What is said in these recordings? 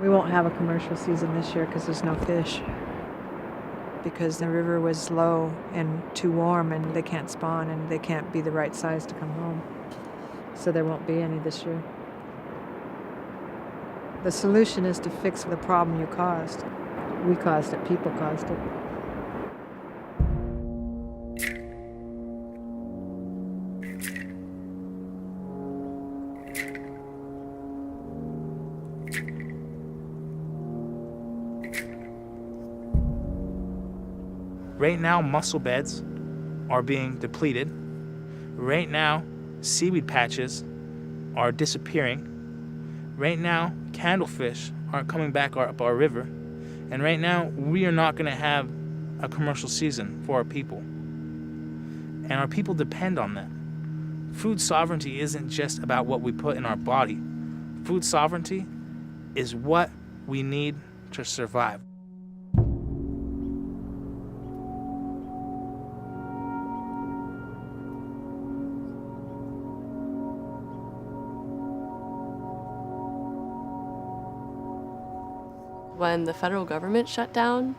We won't have a commercial season this year because there's no fish. Because the river was low and too warm and they can't spawn and they can't be the right size to come home. So there won't be any this year. The solution is to fix the problem you caused. We caused it, people caused it. Right now, mussel beds are being depleted. Right now, seaweed patches are disappearing. Right now, candlefish aren't coming back up our river. And right now, we are not going to have a commercial season for our people. And our people depend on that. Food sovereignty isn't just about what we put in our body. Food sovereignty is what we need to survive. When the federal government shut down,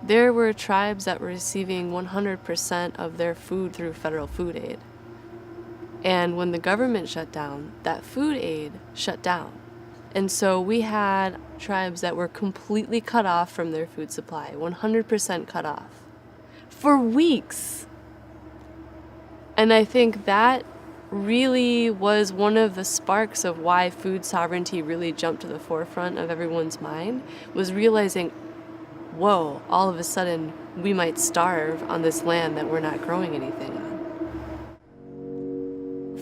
there were tribes that were receiving 100% of their food through federal food aid. And when the government shut down, that food aid shut down. And so we had tribes that were completely cut off from their food supply, 100% cut off, for weeks. And I think that really was one of the sparks of why food sovereignty really jumped to the forefront of everyone's mind, was realizing, whoa, all of a sudden we might starve on this land that we're not growing anything on.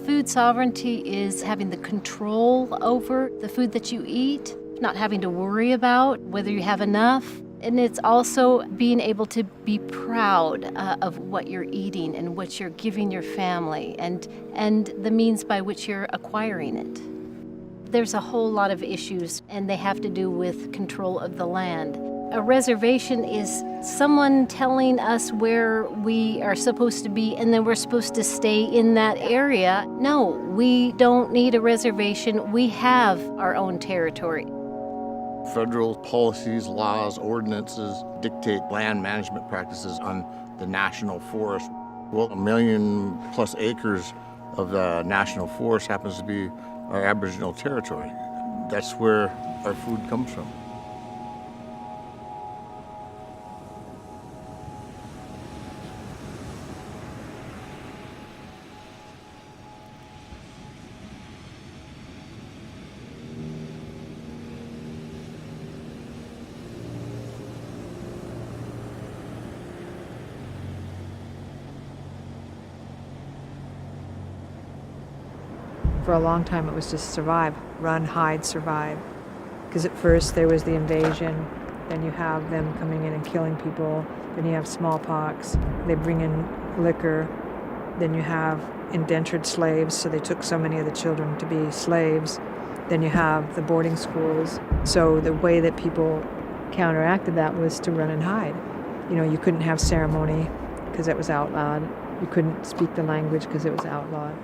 Food sovereignty is having the control over the food that you eat, not having to worry about whether you have enough. And it's also being able to be proud of what you're eating and what you're giving your family and the means by which you're acquiring it. There's a whole lot of issues, and they have to do with control of the land. A reservation is someone telling us where we are supposed to be, and then we're supposed to stay in that area. No, we don't need a reservation. We have our own territory. Federal policies, laws, ordinances dictate land management practices on the national forest. Well, 1 million plus acres of the national forest happens to be our Aboriginal territory. That's where our food comes from. For a long time it was just survive, run, hide, survive. Because at first there was the invasion, then you have them coming in and killing people, then you have smallpox, they bring in liquor, then you have indentured slaves, so they took so many of the children to be slaves, then you have the boarding schools. So the way that people counteracted that was to run and hide. You know, you couldn't have ceremony because it was outlawed. You couldn't speak the language because it was outlawed.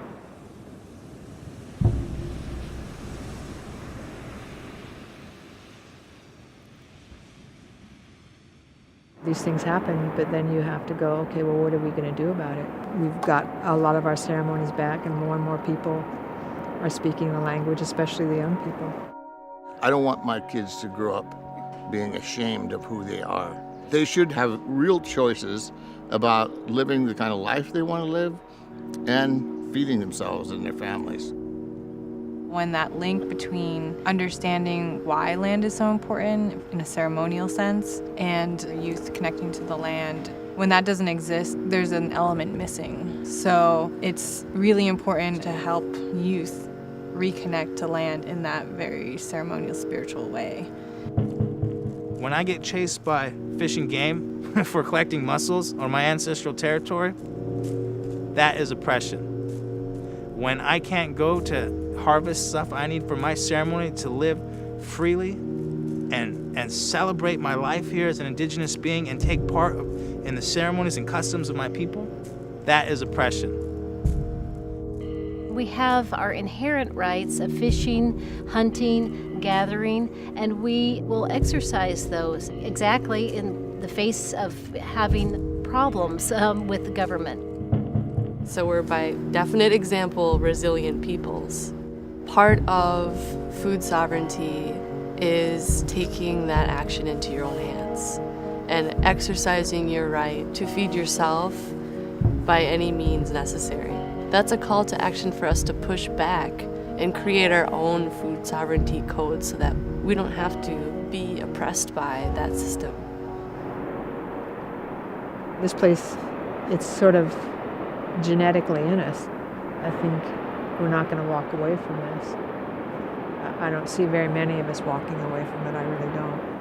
These things happen, but then you have to go, okay, well, what are we going to do about it? We've got a lot of our ceremonies back, and more people are speaking the language, especially the young people. I don't want my kids to grow up being ashamed of who they are. They should have real choices about living the kind of life they want to live and feeding themselves and their families. When that link between understanding why land is so important in a ceremonial sense and youth connecting to the land, when that doesn't exist, there's an element missing. So it's really important to help youth reconnect to land in that very ceremonial, spiritual way. When I get chased by fish and game for collecting mussels on my ancestral territory, that is oppression. When I can't go to harvest stuff I need for my ceremony to live freely and celebrate my life here as an indigenous being and take part in the ceremonies and customs of my people, that is oppression. We have our inherent rights of fishing, hunting, gathering, and we will exercise those exactly in the face of having problems with the government. So we're, by definite example, resilient peoples. Part of food sovereignty is taking that action into your own hands and exercising your right to feed yourself by any means necessary. That's a call to action for us to push back and create our own food sovereignty code so that we don't have to be oppressed by that system. This place, it's sort of genetically in us. I think we're not going to walk away from this. I don't see very many of us walking away from it. I really don't.